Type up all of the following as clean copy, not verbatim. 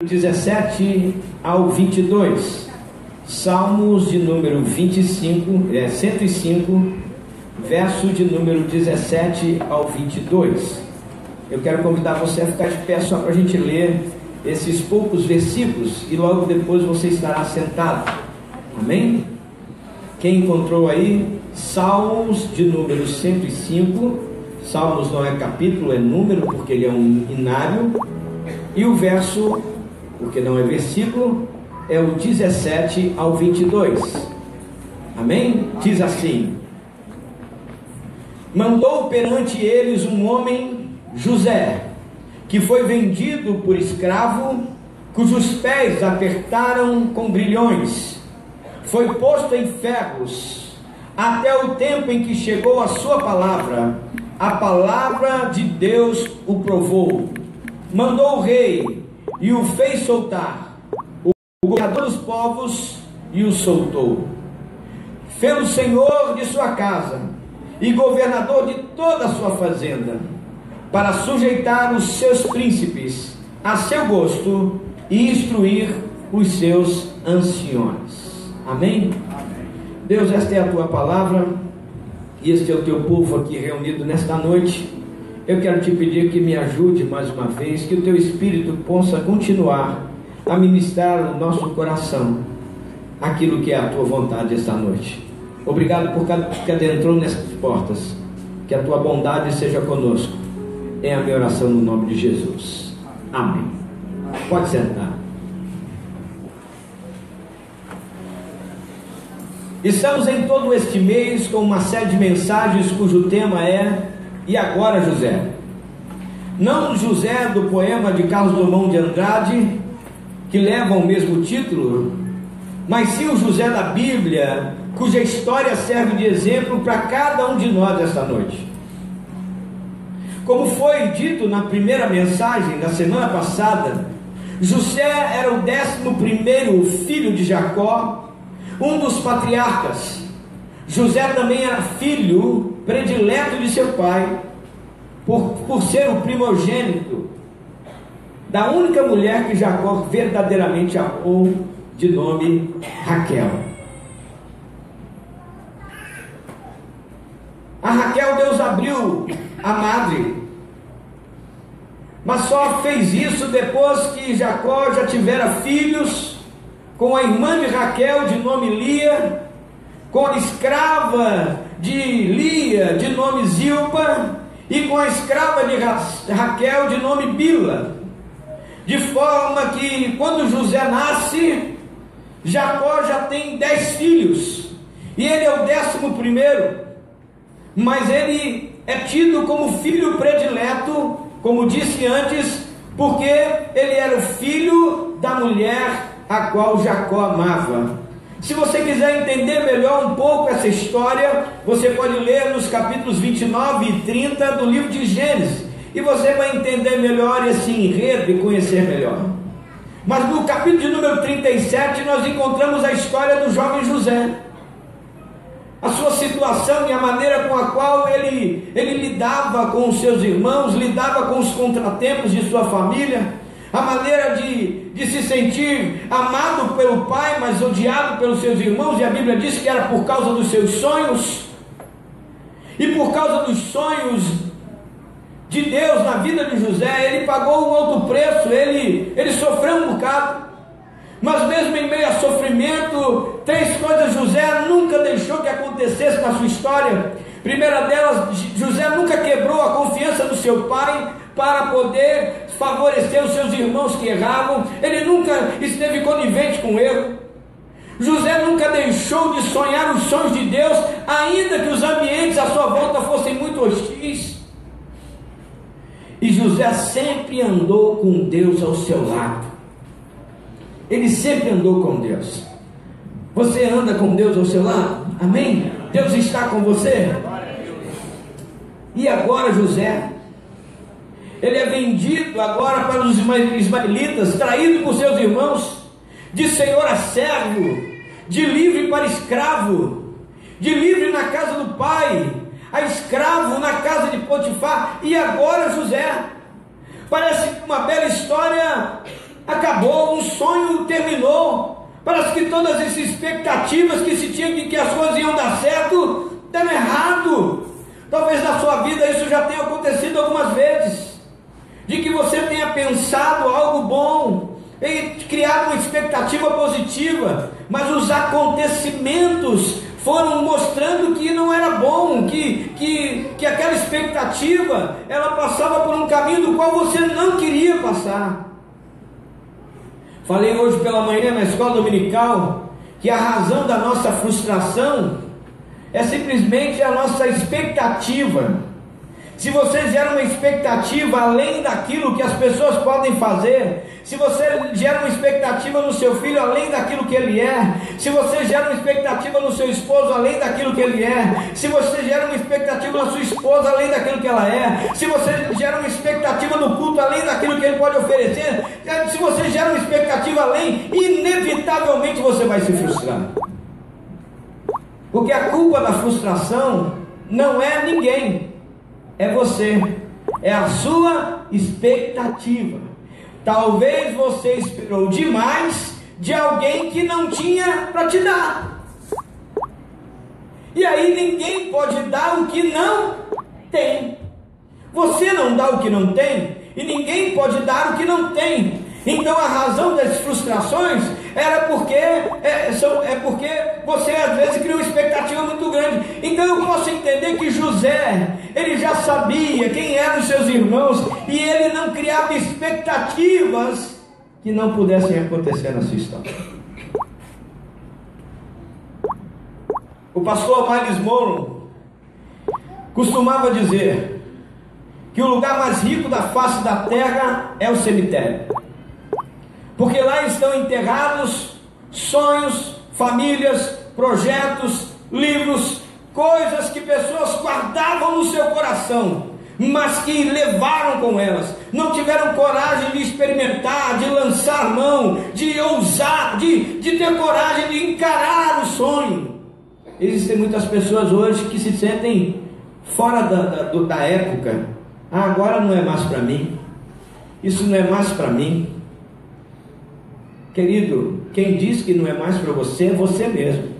17 ao 22, Salmos de número 105, verso de número 17 ao 22. Eu quero convidar você a ficar de pé só para a gente ler esses poucos versículos e logo depois você estará sentado. Amém? Quem encontrou aí? Salmos de número 105. Salmos não é capítulo, é número, porque ele é um inário. E o verso, porque não é versículo, é o 17 ao 22. Amém? Diz assim: mandou perante eles um homem, José, que foi vendido por escravo, cujos pés apertaram com grilhões, foi posto em ferros, até o tempo em que chegou a sua palavra. A palavra de Deus o provou. Mandou o rei e o fez soltar, o governador dos povos e o soltou. Fê-lo senhor de sua casa e governador de toda a sua fazenda, para sujeitar os seus príncipes a seu gosto e instruir os seus anciões. Amém? Amém. Deus, esta é a tua palavra e este é o teu povo aqui reunido nesta noite. Eu quero te pedir que me ajude mais uma vez, que o teu Espírito possa continuar a ministrar no nosso coração aquilo que é a tua vontade esta noite. Obrigado por cada que adentrou nessas portas. Que a tua bondade seja conosco. É a minha oração no nome de Jesus. Amém. Pode sentar. Estamos em todo este mês com uma série de mensagens cujo tema é "E agora, José?". Não José do poema de Carlos Drummond de Andrade, que leva o mesmo título, mas sim o José da Bíblia, cuja história serve de exemplo para cada um de nós esta noite. Como foi dito na primeira mensagem da semana passada, José era o 11º filho de Jacó, um dos patriarcas. José também era filho predileto de seu pai, por ser o primogênito da única mulher que Jacó verdadeiramente amou, de nome Raquel. A Raquel Deus abriu a madre, mas só fez isso depois que Jacó já tivera filhos com a irmã de Raquel, de nome Lia, com a escrava de Lia, de nome Zilpa, e com a escrava de Raquel, de nome Bila. De forma que quando José nasce, Jacó já tem 10 filhos, e ele é o 11º, mas ele é tido como filho predileto, como disse antes, porque ele era o filho da mulher a qual Jacó amava. Se você quiser entender melhor um pouco essa história, você pode ler nos capítulos 29 e 30 do livro de Gênesis, e você vai entender melhor esse enredo e conhecer melhor. Mas no capítulo de número 37 nós encontramos a história do jovem José, a sua situação e a maneira com a qual ele lidava com os seus irmãos, lidava com os contratempos de sua família, a maneira de se sentir amado pelo pai, mas odiado pelos seus irmãos, e a Bíblia diz que era por causa dos seus sonhos, e por causa dos sonhos de Deus na vida de José, ele pagou um alto preço, ele sofreu um bocado, mas mesmo em meio a sofrimento, 3 coisas José nunca deixou que acontecesse na sua história. Primeira delas, José nunca quebrou a confiança do seu pai para poder favorecer os seus irmãos que erravam. Ele nunca esteve conivente com o erro. José nunca deixou de sonhar os sonhos de Deus, ainda que os ambientes à sua volta fossem muito hostis. E José sempre andou com Deus ao seu lado. Ele sempre andou com Deus. Você anda com Deus ao seu lado? Amém? Deus está com você? E agora José, ele é vendido agora para os ismaelitas, traído por seus irmãos, de senhor a servo, de livre para escravo, de livre na casa do pai, a escravo na casa de Potifar. E agora José, parece uma bela história acabou, um sonho terminou. Parece que todas as expectativas que se tinha de que as coisas iam dar certo, deram errado. Talvez na sua vida isso já tenha acontecido algumas vezes, de que você tenha pensado algo bom, e criado uma expectativa positiva, mas os acontecimentos foram mostrando que não era bom, que aquela expectativa, ela passava por um caminho do qual você não queria passar. Falei hoje pela manhã na escola dominical, que a razão da nossa frustração é simplesmente a nossa expectativa. Se você gera uma expectativa além daquilo que as pessoas podem fazer, se você gera uma expectativa no seu filho além daquilo que ele é, se você gera uma expectativa no seu esposo além daquilo que ele é, se você gera uma expectativa na sua esposa além daquilo que ela é, se você gera uma expectativa no culto além daquilo que ele pode oferecer, se você gera uma expectativa além, inevitavelmente você vai se frustrar. Porque a culpa da frustração não é ninguém, é você, é a sua expectativa. Talvez você esperou demais de alguém que não tinha para te dar, e aí ninguém pode dar o que não tem. Você não dá o que não tem, e ninguém pode dar o que não tem. Então a razão das frustrações era porque você às vezes cria uma expectativa muito grande. Então eu posso entender que José, ele já sabia quem eram os seus irmãos, e ele não criava expectativas que não pudessem acontecer na sua história. O pastor Miles Monroe costumava dizer que o lugar mais rico da face da terra é o cemitério, porque lá estão enterrados sonhos, famílias, projetos, livros, coisas que pessoas guardavam no seu coração, mas que levaram com elas, não tiveram coragem de experimentar, de lançar mão, de ousar, de ter coragem de encarar o sonho. Existem muitas pessoas hoje que se sentem fora da época. Agora não é mais para mim, isso não é mais para mim. Querido, quem diz que não é mais para você é você mesmo,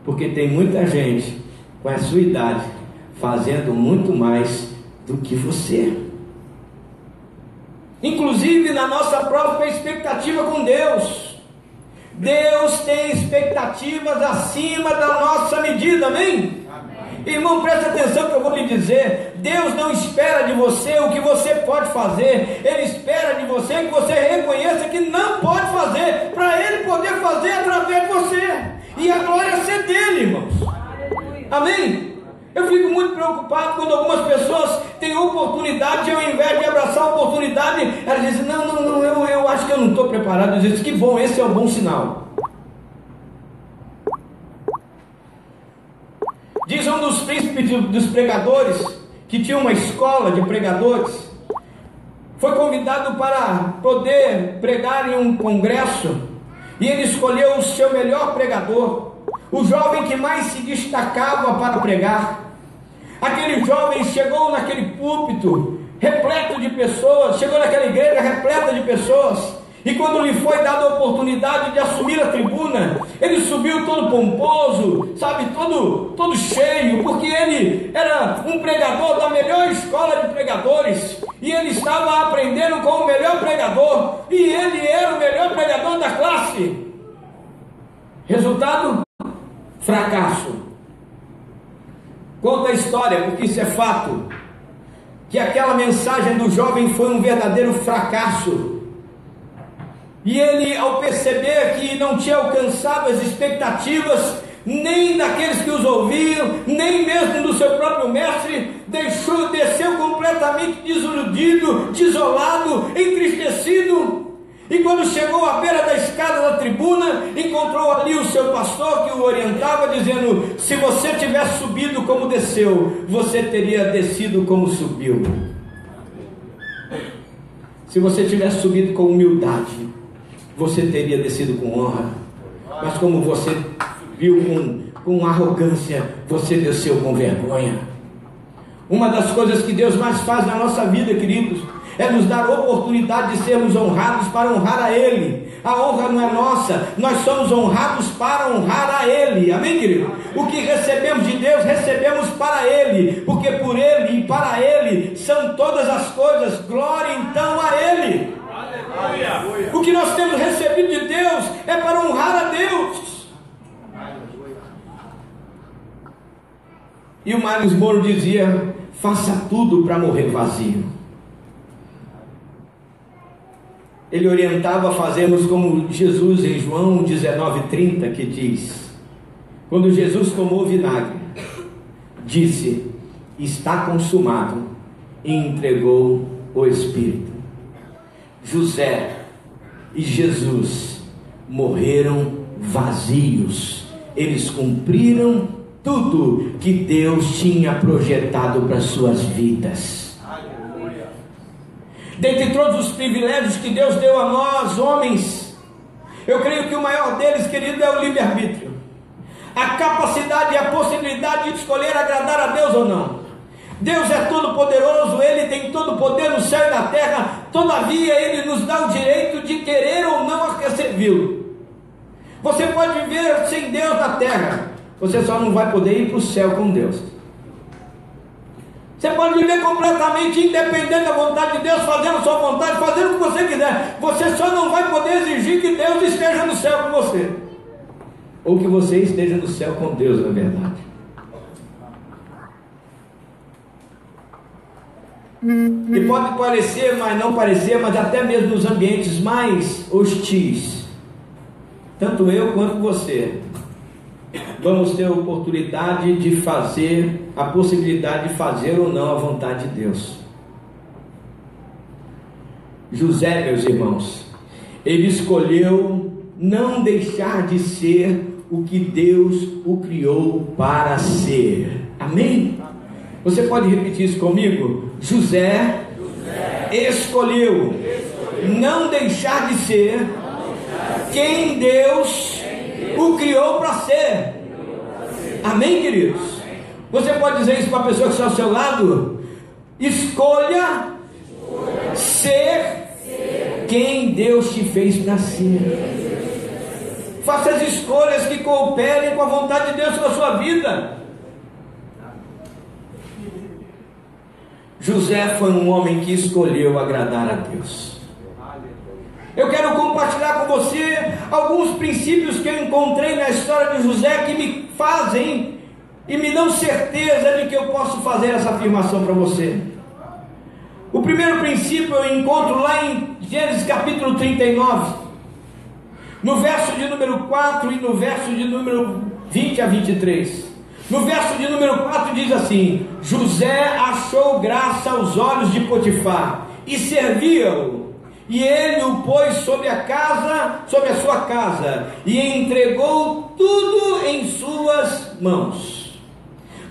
porque tem muita gente com a sua idade fazendo muito mais do que você, inclusive na nossa própria expectativa com Deus. Deus tem expectativas acima da nossa medida, amém? Irmão, preste atenção que eu vou lhe dizer. Deus não espera de você o que você pode fazer, Ele espera de você que você reconheça que não pode fazer, para Ele poder fazer através de você, e a glória ser dele, irmãos. Amém? Eu fico muito preocupado quando algumas pessoas têm oportunidade, e ao invés de abraçar a oportunidade, elas dizem, não, eu acho que eu não estou preparado. Eu digo, que bom, esse é o bom sinal. Diz um dos príncipes dos pregadores, que tinha uma escola de pregadores, foi convidado para poder pregar em um congresso, e ele escolheu o seu melhor pregador, o jovem que mais se destacava para pregar. Aquele jovem chegou naquele púlpito repleto de pessoas, chegou naquela igreja repleta de pessoas, e quando lhe foi dada a oportunidade de assumir a tribuna, ele subiu todo pomposo, sabe, todo cheio, porque ele era um pregador da melhor escola de pregadores, e ele estava aprendendo com o melhor pregador, e ele era o melhor pregador da classe. Resultado? Fracasso. Conta a história, porque isso é fato, que aquela mensagem do jovem foi um verdadeiro fracasso. E ele, ao perceber que não tinha alcançado as expectativas nem daqueles que os ouviam, nem mesmo do seu próprio mestre, desceu completamente desiludido, desolado, entristecido. E quando chegou à beira da escada da tribuna, encontrou ali o seu pastor que o orientava, dizendo: se você tivesse subido como desceu, você teria descido como subiu. Se você tivesse subido com humildade, você teria descido com honra. Mas como você subiu com arrogância, você desceu com vergonha. Uma das coisas que Deus mais faz na nossa vida, queridos, é nos dar oportunidade de sermos honrados para honrar a Ele. A honra não é nossa, nós somos honrados para honrar a Ele, amém, querido? O que recebemos de Deus, recebemos para Ele, porque por Ele e para Ele são todas as coisas, glória então a Ele. Aleluia. O que nós temos recebido de Deus é para honrar a Deus. E o Miles Monroe dizia: faça tudo para morrer vazio. Ele orientava a fazermos como Jesus em João 19:30, que diz: quando Jesus tomou o vinagre, disse: está consumado, e entregou o Espírito. José e Jesus morreram vazios, eles cumpriram tudo que Deus tinha projetado para suas vidas. Dentre todos os privilégios que Deus deu a nós, homens, eu creio que o maior deles, querido, é o livre-arbítrio. A capacidade e a possibilidade de escolher agradar a Deus ou não. Deus é todo poderoso, Ele tem todo o poder no céu e na terra, todavia Ele nos dá o direito de querer ou não servi-lo. Você pode viver sem Deus na terra, você só não vai poder ir para o céu com Deus. Você pode viver completamente independente da vontade de Deus, fazendo a sua vontade, fazendo o que você quiser. Você só não vai poder exigir que Deus esteja no céu com você, ou que você esteja no céu com Deus, na verdade. E pode parecer, mas não parecer, mas até mesmo nos ambientes mais hostis, tanto eu quanto você vamos ter a oportunidade de fazer, a possibilidade de fazer ou não a vontade de Deus. José, meus irmãos, ele escolheu não deixar de ser o que Deus o criou para ser. Amém? Você pode repetir isso comigo? José escolheu não deixar de ser quem Deus o criou para ser. Amém, queridos? Você pode dizer isso para a pessoa que está ao seu lado? Escolha ser quem Deus te fez para ser. Faça as escolhas que cooperem com a vontade de Deus na sua vida. José foi um homem que escolheu agradar a Deus. Eu quero compartilhar com você alguns princípios que eu encontrei na história de José que me fazem e me dão certeza de que eu posso fazer essa afirmação para você. O primeiro princípio eu encontro lá em Gênesis capítulo 39, no verso de número 4 e no verso de número 20 a 23. No verso de número 4 diz assim: José achou graça aos olhos de Potifar e servia-o. E ele o pôs sobre a sua casa, e entregou tudo em suas mãos.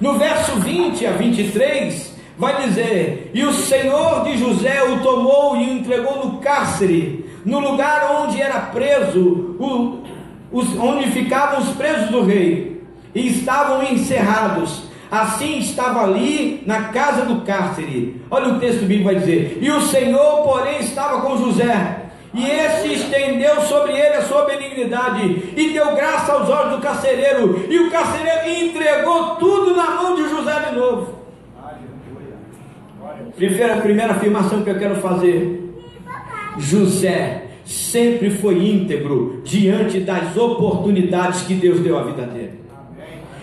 No verso 20 a 23, vai dizer: e o Senhor de José o tomou e o entregou no cárcere, no lugar onde era preso, onde ficavam os presos do rei, e estavam encerrados. Assim estava ali na casa do cárcere. Olha o texto bíblico vai dizer: e o Senhor, porém, estava com José, e este estendeu sobre ele a sua benignidade, e deu graça aos olhos do carcereiro, e o carcereiro entregou tudo na mão de José de novo. A primeira afirmação que eu quero fazer: José sempre foi íntegro diante das oportunidades que Deus deu à vida dele.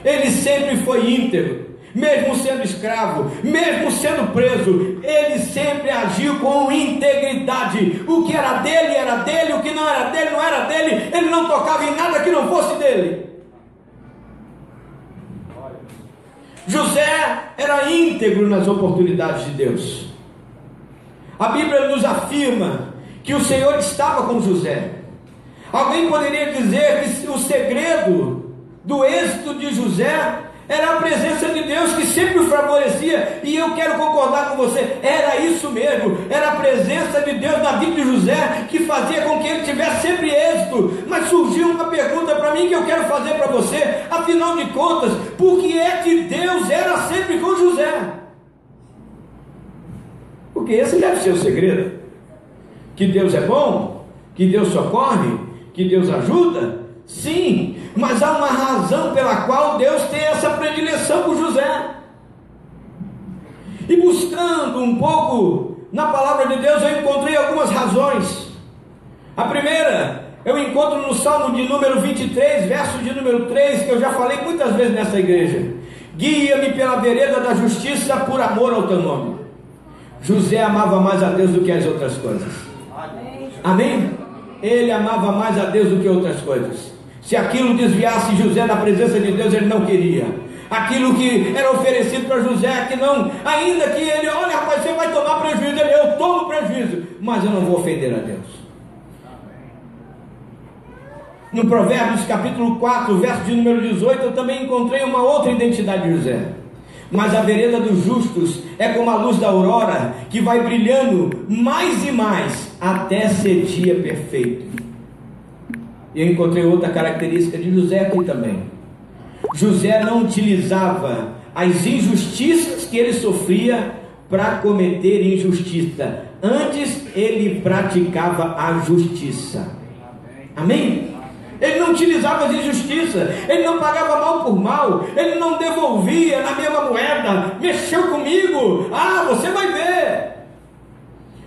Ele sempre foi íntegro, mesmo sendo escravo, mesmo sendo preso, ele sempre agiu com integridade. O que era dele, o que não era dele, não era dele. Ele não tocava em nada que não fosse dele. José era íntegro nas oportunidades de Deus. A Bíblia nos afirma que o Senhor estava com José. Alguém poderia dizer que o segredo do êxito de José era a presença de Deus que sempre o favorecia, e eu quero concordar com você, era isso mesmo, era a presença de Deus na vida de José que fazia com que ele tivesse sempre êxito. Mas surgiu uma pergunta para mim que eu quero fazer para você: afinal de contas, por que é que Deus era sempre com José? Por porque esse deve ser o segredo. Que Deus é bom, que Deus socorre, que Deus ajuda, sim, mas há uma razão pela qual Deus tem essa predileção por José. E buscando um pouco na palavra de Deus, eu encontrei algumas razões. A primeira, eu encontro no Salmo de número 23, verso de número 3, que eu já falei muitas vezes nessa igreja: guia-me pela vereda da justiça por amor ao teu nome. José amava mais a Deus do que as outras coisas. Amém? Ele amava mais a Deus do que outras coisas. Se aquilo desviasse José da presença de Deus, ele não queria. Aquilo que era oferecido para José, que não, ainda que ele, olha rapaz, você vai tomar prejuízo, eu tomo prejuízo, mas eu não vou ofender a Deus. No Provérbios capítulo 4, verso de número 18, eu também encontrei uma outra identidade de José. Mas a vereda dos justos é como a luz da aurora, que vai brilhando mais e mais, até ser dia perfeito. E eu encontrei outra característica de José aqui também. José não utilizava as injustiças que ele sofria para cometer injustiça. Antes ele praticava a justiça. Amém? Ele não utilizava as injustiças, ele não pagava mal por mal, ele não devolvia na mesma moeda. Mexeu comigo, você vai ver.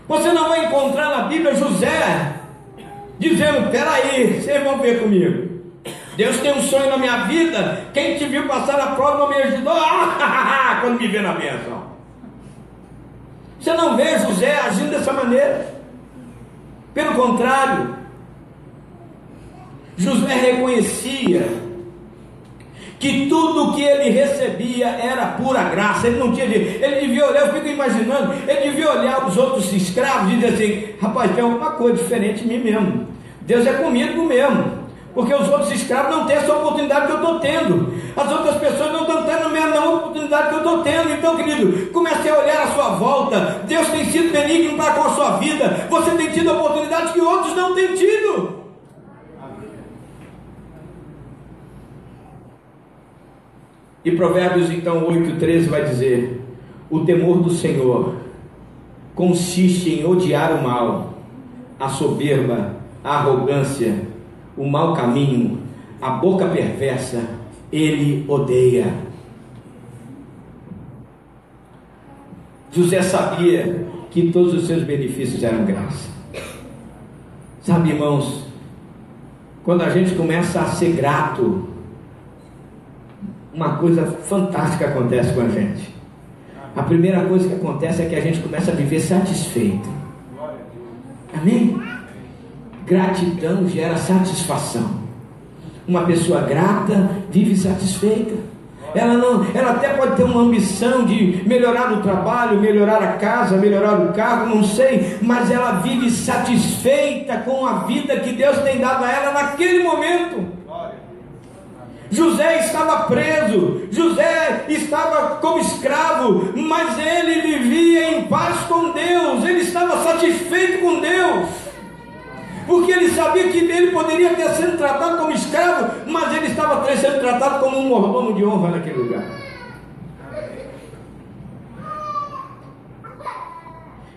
Você não vai encontrar na Bíblia José dizendo: peraí, vocês vão ver comigo, Deus tem um sonho na minha vida, quem te viu passar a prova não me ajudou, quando me vê na bênção. Você não vê José agindo dessa maneira. Pelo contrário, José reconhecia que tudo que ele recebia era pura graça. Ele não tinha ele devia olhar, eu fico imaginando, ele devia olhar os outros escravos e dizer assim: rapaz, tem alguma coisa diferente em mim mesmo, Deus é comigo mesmo, porque os outros escravos não têm essa oportunidade que eu estou tendo, as outras pessoas não estão tendo a mesma oportunidade que eu estou tendo. Então, querido, comece a olhar à sua volta. Deus tem sido benigno para com a sua vida, você tem tido oportunidades que outros não têm tido. E Provérbios então 8,13 vai dizer: o temor do Senhor consiste em odiar o mal, a soberba, a arrogância, o mau caminho, a boca perversa, ele odeia. José sabia que todos os seus benefícios eram graça. Sabe, irmãos, quando a gente começa a ser grato, uma coisa fantástica acontece com a gente. A primeira coisa que acontece é que a gente começa a viver satisfeito. Amém? Gratidão gera satisfação. Uma pessoa grata vive satisfeita. Ela até pode ter uma ambição de melhorar o trabalho, melhorar a casa, melhorar o carro, não sei, mas ela vive satisfeita com a vida que Deus tem dado a ela naquele momento. José estava preso, José estava como escravo, mas ele vivia em paz com Deus, ele estava satisfeito com Deus, porque ele sabia que ele poderia ter sido tratado como escravo, mas ele estava sendo tratado como um mordomo de honra naquele lugar.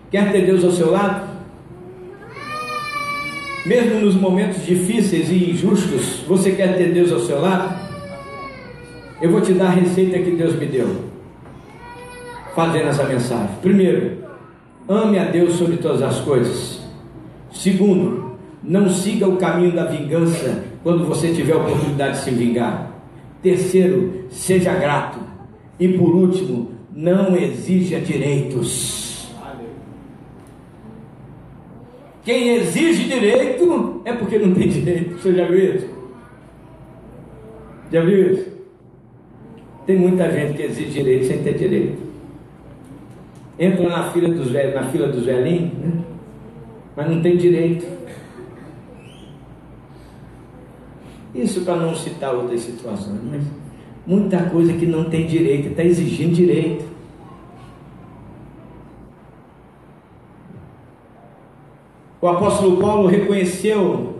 Quer ter Deus ao seu lado? Mesmo nos momentos difíceis e injustos, você quer ter Deus ao seu lado? Eu vou te dar a receita que Deus me deu, fazendo essa mensagem. Primeiro, ame a Deus sobre todas as coisas. Segundo, não siga o caminho da vingança quando você tiver a oportunidade de se vingar. Terceiro, seja grato. E por último, não exija direitos. Quem exige direito é porque não tem direito. Você já viu isso? Já viu isso? Tem muita gente que exige direito sem ter direito. Entra na fila dos velhinhos, né? Mas não tem direito. Isso para não citar outras situações, mas muita coisa que não tem direito, está exigindo direito. O apóstolo Paulo reconheceu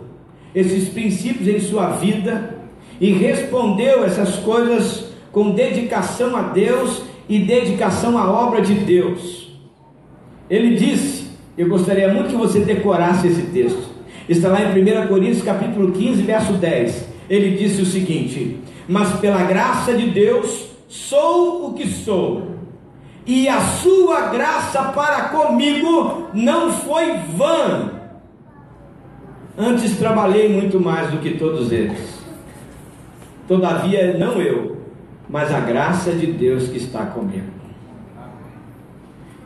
esses princípios em sua vida e respondeu essas coisas com dedicação a Deus e dedicação à obra de Deus. ele disse, eu gostaria muito que você decorasse esse texto, está lá em 1 Coríntios capítulo 15, verso 10, ele disse o seguinte: mas pela graça de Deus sou o que sou, e a sua graça para comigo não foi vã, antes trabalhei muito mais do que todos eles, todavia não eu, mas a graça de Deus que está comigo.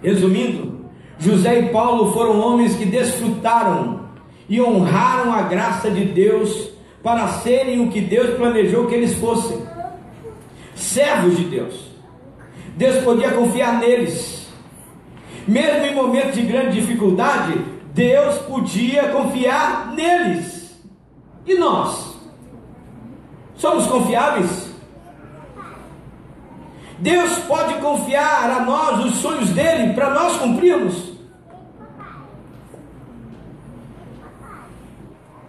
Resumindo, José e Paulo foram homens que desfrutaram e honraram a graça de Deus para serem o que Deus planejou que eles fossem, servos de Deus. Deus podia confiar neles, mesmo em momentos de grande dificuldade. Deus podia confiar neles. E nós? Somos confiáveis? Deus pode confiar a nós os sonhos dele para nós cumprirmos?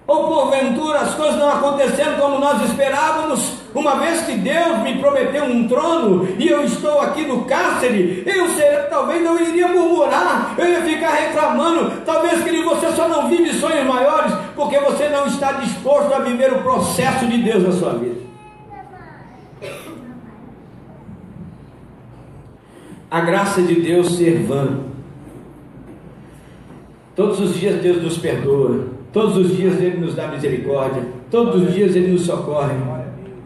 Ou porventura as coisas não acontecendo como nós esperávamos, uma vez que Deus me prometeu um trono e eu estou aqui no cárcere, talvez não iria murmurar, eu ia ficar reclamando. Talvez, querido, você só não vive sonhos maiores porque você não está disposto a viver o processo de Deus na sua vida. A graça de Deus ser vã. Todos os dias Deus nos perdoa, todos os dias Ele nos dá misericórdia, todos os dias Ele nos socorre,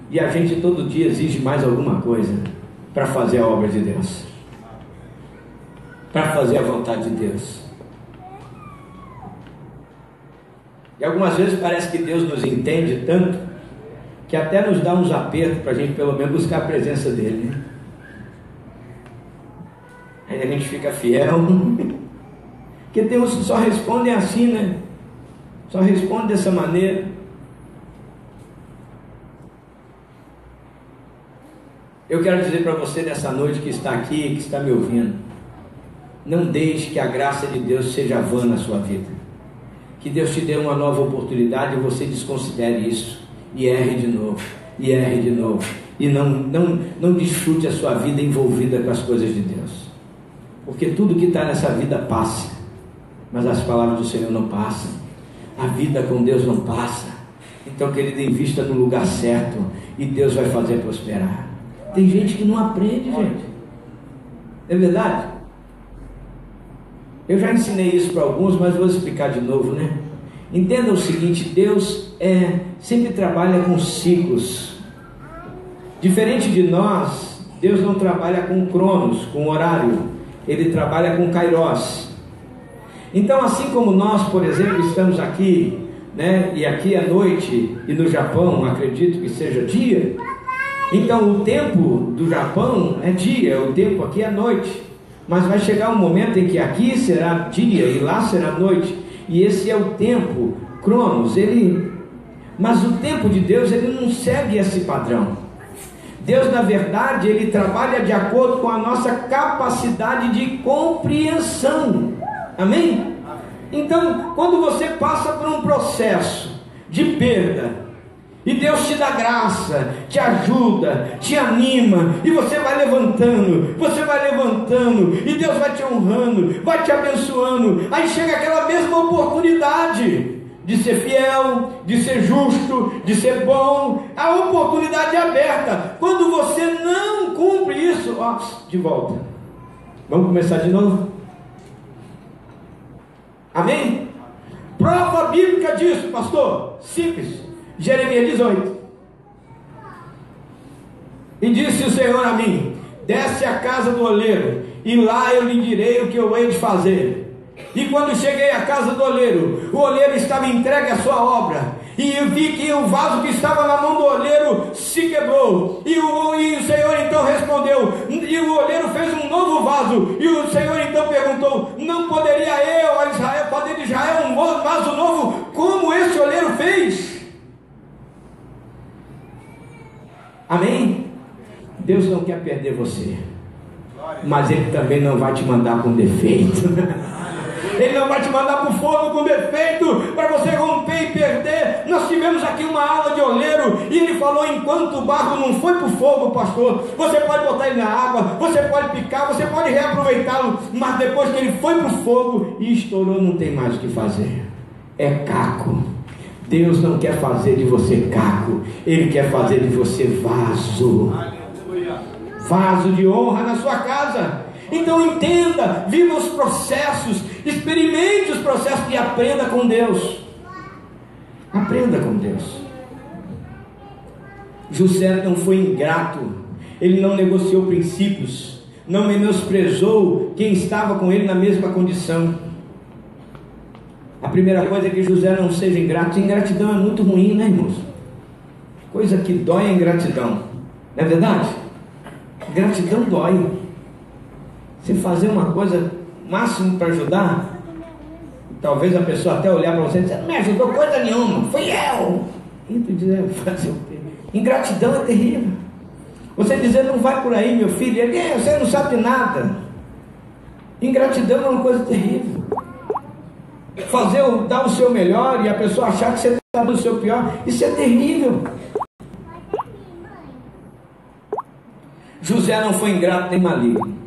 e a gente todo dia exige mais alguma coisa para fazer a obra de Deus, para fazer a vontade de Deus. E algumas vezes parece que Deus nos entende tanto que até nos dá uns apertos para a gente pelo menos buscar a presença dEle, né? Aí a gente fica fiel, porque Deus só responde assim, né? Só responde dessa maneira. Eu quero dizer para você nessa noite que está aqui, que está me ouvindo, não deixe que a graça de Deus seja vã na sua vida. Que Deus te dê uma nova oportunidade e você desconsidere isso e erre de novo, e erre de novo, e não desfrute a sua vida envolvida com as coisas de Deus, porque tudo que está nessa vida passa, mas as palavras do Senhor não passam, a vida com Deus não passa. Então, querido, invista no lugar certo e Deus vai fazer prosperar. Tem gente que não aprende, gente, é verdade? Eu já ensinei isso para alguns, mas vou explicar de novo, né? Entenda o seguinte: Deus sempre trabalha com ciclos. Diferente de nós, Deus não trabalha com cronos, com horário, Ele trabalha com kairos. Então, assim como nós, por exemplo, estamos aqui, né, e aqui é noite, e no Japão acredito que seja dia, então o tempo do Japão é dia, o tempo aqui é noite, mas vai chegar um momento em que aqui será dia e lá será noite, e esse é o tempo, cronos, mas o tempo de Deus, ele não segue esse padrão. Deus, na verdade, Ele trabalha de acordo com a nossa capacidade de compreensão. Amém? Então, quando você passa por um processo de perda, e Deus te dá graça, te ajuda, te anima, e você vai levantando, e Deus vai te honrando, vai te abençoando, aí chega aquela mesma oportunidade de ser fiel, de ser justo, de ser bom, a oportunidade é aberta. Quando você não cumpre isso, de volta. Vamos começar de novo? Amém? Prova bíblica disso, pastor? Simples. Jeremias 18. E disse o Senhor a mim: desce à casa do oleiro, e lá eu lhe direi o que eu hei de fazer. E quando cheguei à casa do oleiro, o oleiro estava entregue à sua obra, e eu vi que o vaso que estava na mão do oleiro se quebrou, e o Senhor então respondeu, e o oleiro fez um novo vaso, e o Senhor então perguntou: não poderia eu, a Israel, fazer de Israel um vaso novo, como esse oleiro fez? Amém? Deus não quer perder você, mas Ele também não vai te mandar com defeito. Ele não vai te mandar para o fogo com defeito, para você romper e ninguém perder. Nós tivemos aqui uma aula de oleiro e ele falou: enquanto o barro não foi para o fogo, pastor, você pode botar ele na água, você pode picar, você pode reaproveitá-lo, mas depois que ele foi para o fogo e estourou, não tem mais o que fazer. É caco. Deus não quer fazer de você caco, Ele quer fazer de você vaso. Vaso de honra na sua casa. Então entenda, viva os processos, experimente os processos e aprenda com Deus. Aprenda com Deus. José não foi ingrato, ele não negociou princípios, não menosprezou quem estava com ele na mesma condição. A primeira coisa é que José não seja ingrato. Ingratidão é muito ruim, né, irmãos? Coisa que dói é ingratidão, não é verdade? Gratidão dói. Você fazer uma coisa máximo para ajudar, talvez a pessoa até olhar para você e dizer: não me ajudou coisa nenhuma, fui eu. E tu dizer: fazer o quê? Ingratidão é terrível. Você dizer: não vai por aí, meu filho, você não sabe nada. Ingratidão é uma coisa terrível. Dar o seu melhor e a pessoa achar que você está dando o seu pior, isso é terrível. José não foi ingrato nem maligno.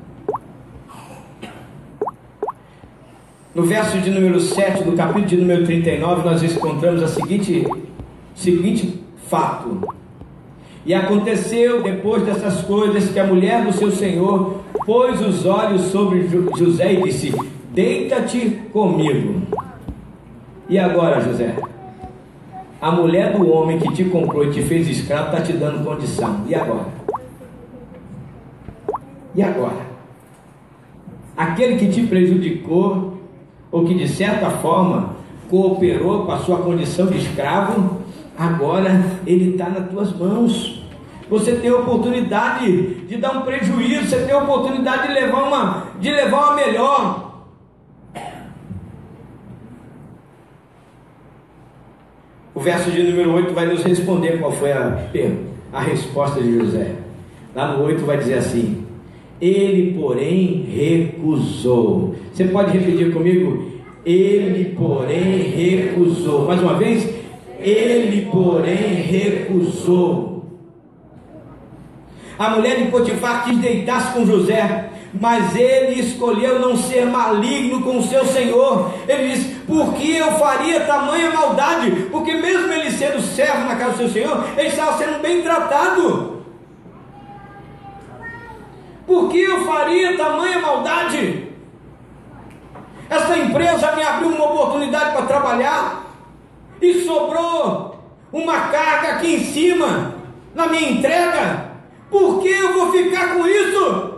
No verso de número 7 do capítulo de número 39, nós encontramos o seguinte fato: e aconteceu depois dessas coisas que a mulher do seu senhor pôs os olhos sobre José e disse: deita-te comigo. E agora, José, a mulher do homem que te comprou e te fez escravo está te dando condição. E agora? E agora? Aquele que te prejudicou, ou que de certa forma cooperou com a sua condição de escravo, agora ele está nas tuas mãos. Você tem a oportunidade de dar um prejuízo, você tem a oportunidade de levar uma melhor. O verso de número 8 vai nos responder qual foi a resposta de José. Lá no 8 vai dizer assim: ele porém recusou. Você pode repetir comigo? Ele porém recusou. Mais uma vez: ele porém recusou. A mulher de Potifar quis deitar-se com José, mas ele escolheu não ser maligno com o seu senhor. Ele disse: por que eu faria tamanha maldade? Porque mesmo ele sendo servo na casa do seu senhor, ele estava sendo bem tratado. Por que eu faria tamanha maldade? Essa empresa me abriu uma oportunidade para trabalhar e sobrou uma carga aqui em cima na minha entrega. Por que eu vou ficar com isso?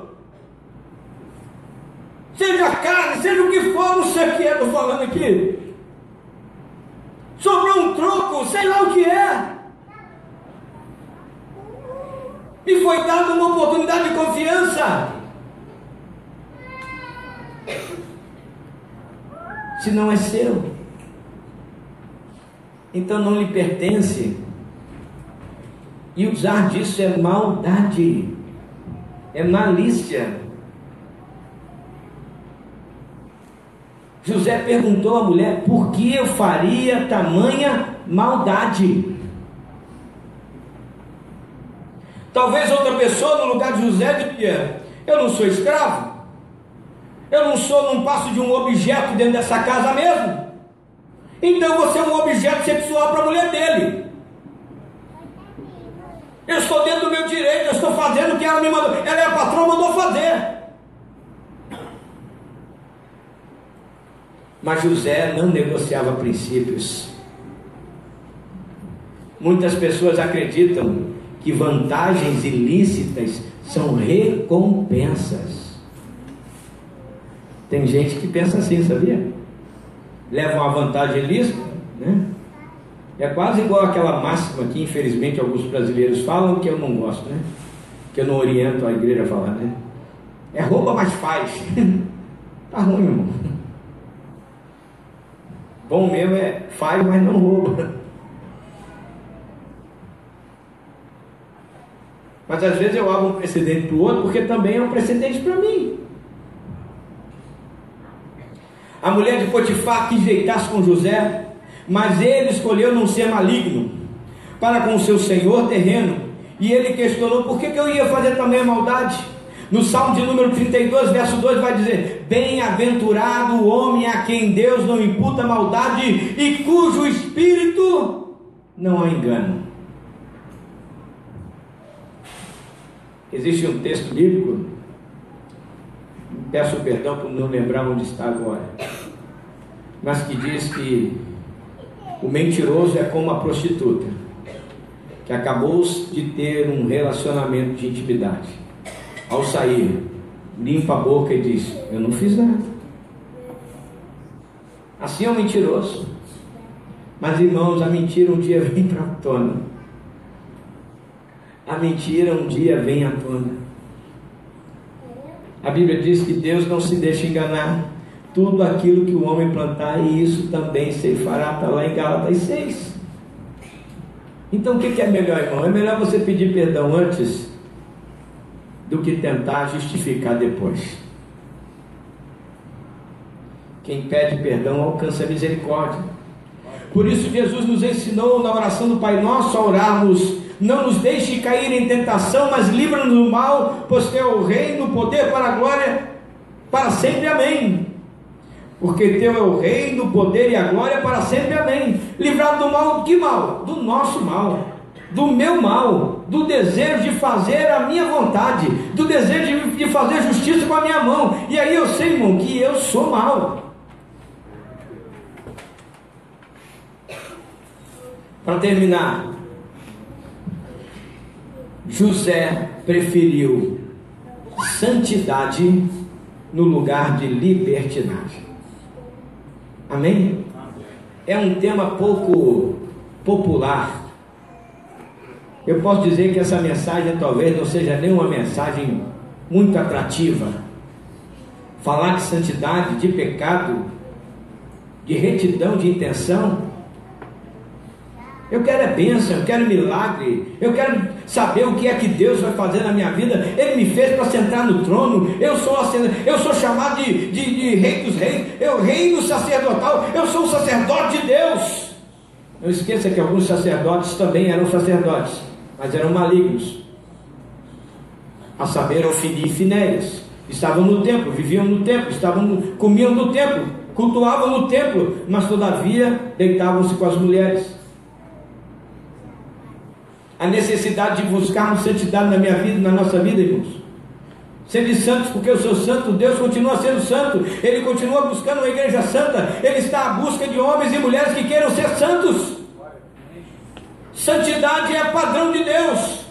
Seja carne, seja o que for, não sei o que é, estou falando aqui. Sobrou um troco, sei lá o que é. Me foi dada uma oportunidade de confiança. Se não é seu, então não lhe pertence. E usar disso é maldade, é malícia. José perguntou à mulher: por que eu faria tamanha maldade? Talvez outra pessoa no lugar de José diria: eu não sou escravo, eu não passo de um objeto dentro dessa casa mesmo, então você é um objeto sexual para a mulher dele. Eu estou dentro do meu direito, eu estou fazendo o que ela me mandou, ela é a patroa, mandou fazer. Mas José não negociava princípios. Muitas pessoas acreditam que vantagens ilícitas são recompensas. Tem gente que pensa assim, sabia? Leva uma vantagem ilícita, né? É quase igual aquela máxima que infelizmente alguns brasileiros falam, que eu não gosto, né? Que eu não oriento a igreja a falar, né? É rouba, mas faz. Tá ruim, irmão. Bom mesmo é faz, mas não rouba. Mas às vezes eu abro um precedente para o outro, porque também é um precedente para mim. A mulher de Potifar quis deitar-se com José, mas ele escolheu não ser maligno para com o seu senhor terreno. E ele questionou: por que eu ia fazer também a maldade? No Salmo de número 32, verso 2 vai dizer: bem-aventurado o homem a quem Deus não imputa maldade e cujo espírito não há engano. Existe um texto bíblico, peço perdão por não lembrar onde está agora, mas que diz que o mentiroso é como a prostituta, que acabou de ter um relacionamento de intimidade. Ao sair, limpa a boca e diz: eu não fiz nada. Assim é o mentiroso. Mas, irmãos, a mentira um dia vem para a tona. A mentira um dia vem à tona. A Bíblia diz que Deus não se deixa enganar. Tudo aquilo que o homem plantar, e isso também ceifará. Está lá em Gálatas 6. Então o que é melhor, irmão? É melhor você pedir perdão antes do que tentar justificar depois. Quem pede perdão alcança a misericórdia. Por isso Jesus nos ensinou na oração do Pai Nosso a orarmos: não nos deixe cair em tentação, mas livra-nos do mal, pois teu é o reino, o poder para a glória, para sempre, amém. Porque teu é o reino, o poder e a glória para sempre, amém. Livrado do mal, que mal? Do nosso mal, do meu mal, do desejo de fazer a minha vontade, do desejo de fazer justiça com a minha mão. E aí eu sei, irmão, que eu sou mal. Para terminar, José preferiu santidade no lugar de libertinagem. Amém? É um tema pouco popular. Eu posso dizer que essa mensagem talvez não seja nem uma mensagem muito atrativa. Falar de santidade, de pecado, de retidão de intenção. Eu quero é bênção, eu quero milagre, eu quero saber o que é que Deus vai fazer na minha vida. Ele me fez para sentar no trono. Eu sou chamado de rei dos reis, eu reino sacerdotal, eu sou um sacerdote de Deus. Não esqueça que alguns sacerdotes também eram sacerdotes, mas eram malignos, a saber, Ofni e Finéias. Estavam no templo, viviam no templo, comiam no templo, cultuavam no templo, mas todavia deitavam-se com as mulheres. A necessidade de buscarmos santidade na minha vida, na nossa vida, irmãos. Sede santos, porque eu sou santo. Deus continua sendo santo. Ele continua buscando uma igreja santa. Ele está à busca de homens e mulheres que queiram ser santos. Santidade é padrão de Deus.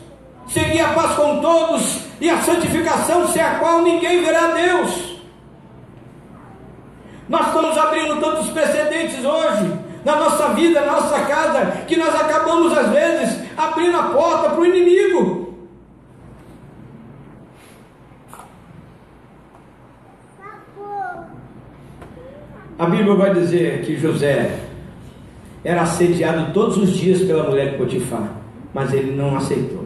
Seguir a paz com todos e a santificação, sem a qual ninguém verá Deus. Nós estamos abrindo tantos precedentes hoje na nossa vida, na nossa casa, que nós acabamos às vezes abrindo a porta para o inimigo. A Bíblia vai dizer que José era assediado todos os dias pela mulher de Potifar, mas ele não aceitou.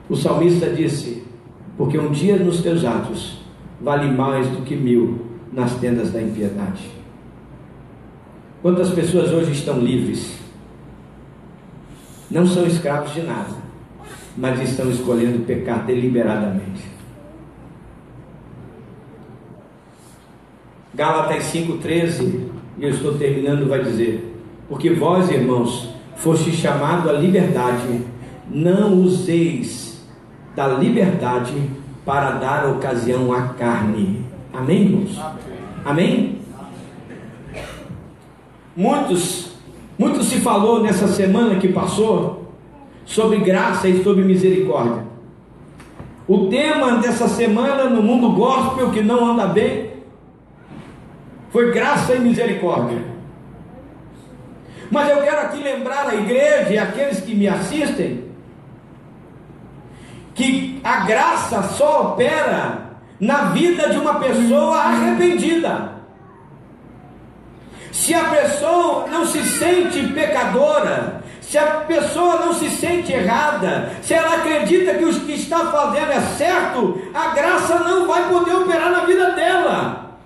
O salmista disse: porque um dia nos teus atos vale mais do que 1000 nas tendas da impiedade. Quantas pessoas hoje estão livres? Não são escravos de nada, mas estão escolhendo pecar deliberadamente. Gálatas 5,13, e eu estou terminando, vai dizer: porque vós, irmãos, fostes chamados à liberdade, não useis da liberdade para dar ocasião à carne. Amém, irmãos? Amém? Muito se falou nessa semana que passou sobre graça e sobre misericórdia. O tema dessa semana no mundo gospel que não anda bem foi graça e misericórdia. Mas eu quero aqui lembrar a igreja e aqueles que me assistem que a graça só opera na vida de uma pessoa arrependida. Se a pessoa não se sente pecadora, se a pessoa não se sente errada, se ela acredita que o que está fazendo é certo, a graça não vai poder operar na vida dela.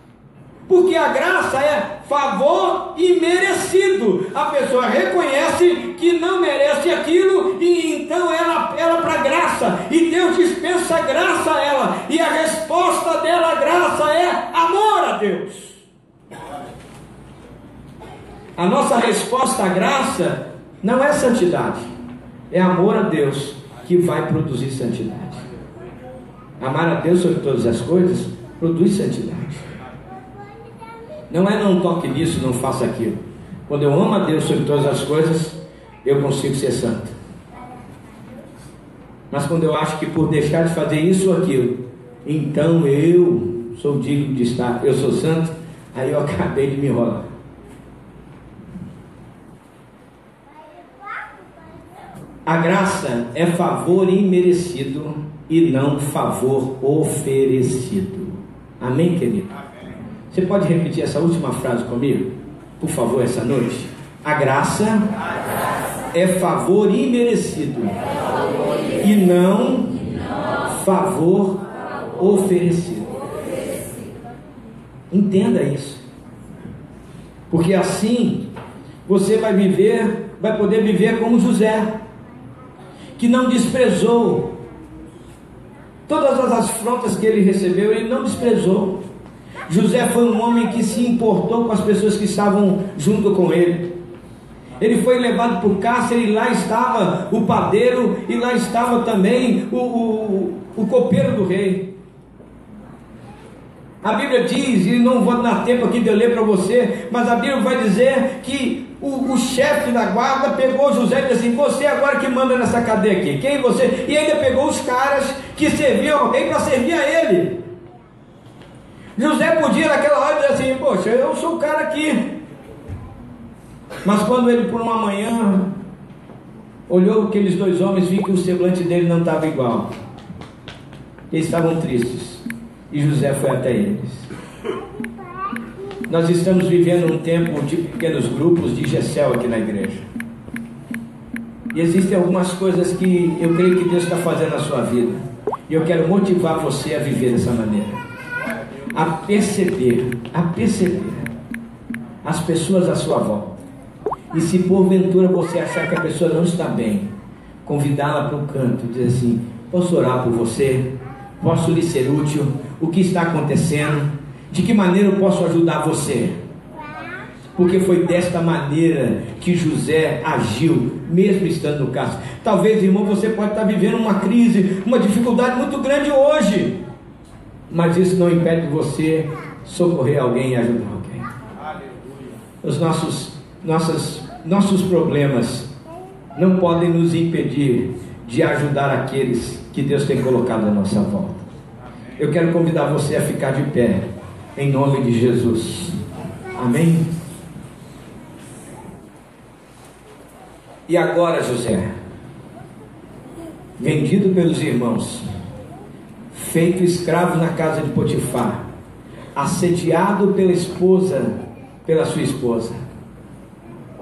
Porque a graça é favor imerecido. A pessoa reconhece que não merece aquilo e então ela apela para a graça. E Deus dispensa a graça a ela. E a resposta dela à graça é amor a Deus. A nossa resposta à graça não é santidade. É amor a Deus que vai produzir santidade. Amar a Deus sobre todas as coisas produz santidade. Não é não toque nisso, não faça aquilo. Quando eu amo a Deus sobre todas as coisas, eu consigo ser santo. Mas quando eu acho que por deixar de fazer isso ou aquilo, então eu sou digno de estar, eu sou santo, aí eu acabei de me enrolar. A graça é favor imerecido e não favor oferecido. Amém, querido? Você pode repetir essa última frase comigo, por favor, essa noite? A graça é favor imerecido e não favor oferecido. Entenda isso, porque assim você vai poder viver como José, que não desprezou todas as afrontas que ele recebeu. Ele não desprezou. José foi um homem que se importou com as pessoas que estavam junto com ele. Ele foi levado para o cárcere e lá estava o padeiro e lá estava também o copeiro do rei. A Bíblia diz, e não vou dar tempo aqui de eu ler para você, mas a Bíblia vai dizer que o chefe da guarda pegou José e disse assim: você agora que manda nessa cadeia aqui, quem você? E ainda pegou os caras que serviam ao rei para servir a ele. José podia naquela hora dizer assim: poxa, eu sou o cara aqui. Mas quando ele por uma manhã olhou aqueles dois homens, viu que o semblante dele não estava igual. Eles estavam tristes. E José foi até eles. Nós estamos vivendo um tempo de pequenos grupos de Gessel aqui na igreja. E existem algumas coisas que eu creio que Deus está fazendo na sua vida. E eu quero motivar você a viver dessa maneira. A perceber as pessoas à sua volta. E se porventura você achar que a pessoa não está bem, convidá-la para um canto, dizer assim: posso orar por você? Posso lhe ser útil? O que está acontecendo? De que maneira eu posso ajudar você? Porque foi desta maneira que José agiu, mesmo estando no cárcere. Talvez, irmão, você pode estar vivendo uma crise, uma dificuldade muito grande hoje, mas isso não impede você socorrer alguém e ajudar alguém. Os nossos problemas não podem nos impedir de ajudar aqueles que Deus tem colocado à nossa volta. Eu quero convidar você a ficar de pé, em nome de Jesus. Amém? E agora, José, vendido pelos irmãos, feito escravo na casa de Potifar, assediado pela sua esposa,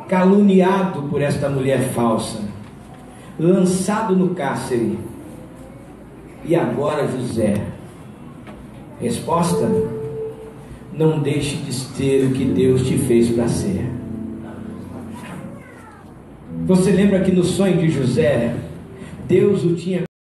caluniado por esta mulher falsa, lançado no cárcere. E agora, José, resposta: não deixe de ser o que Deus te fez para ser. Você lembra que no sonho de José, Deus o tinha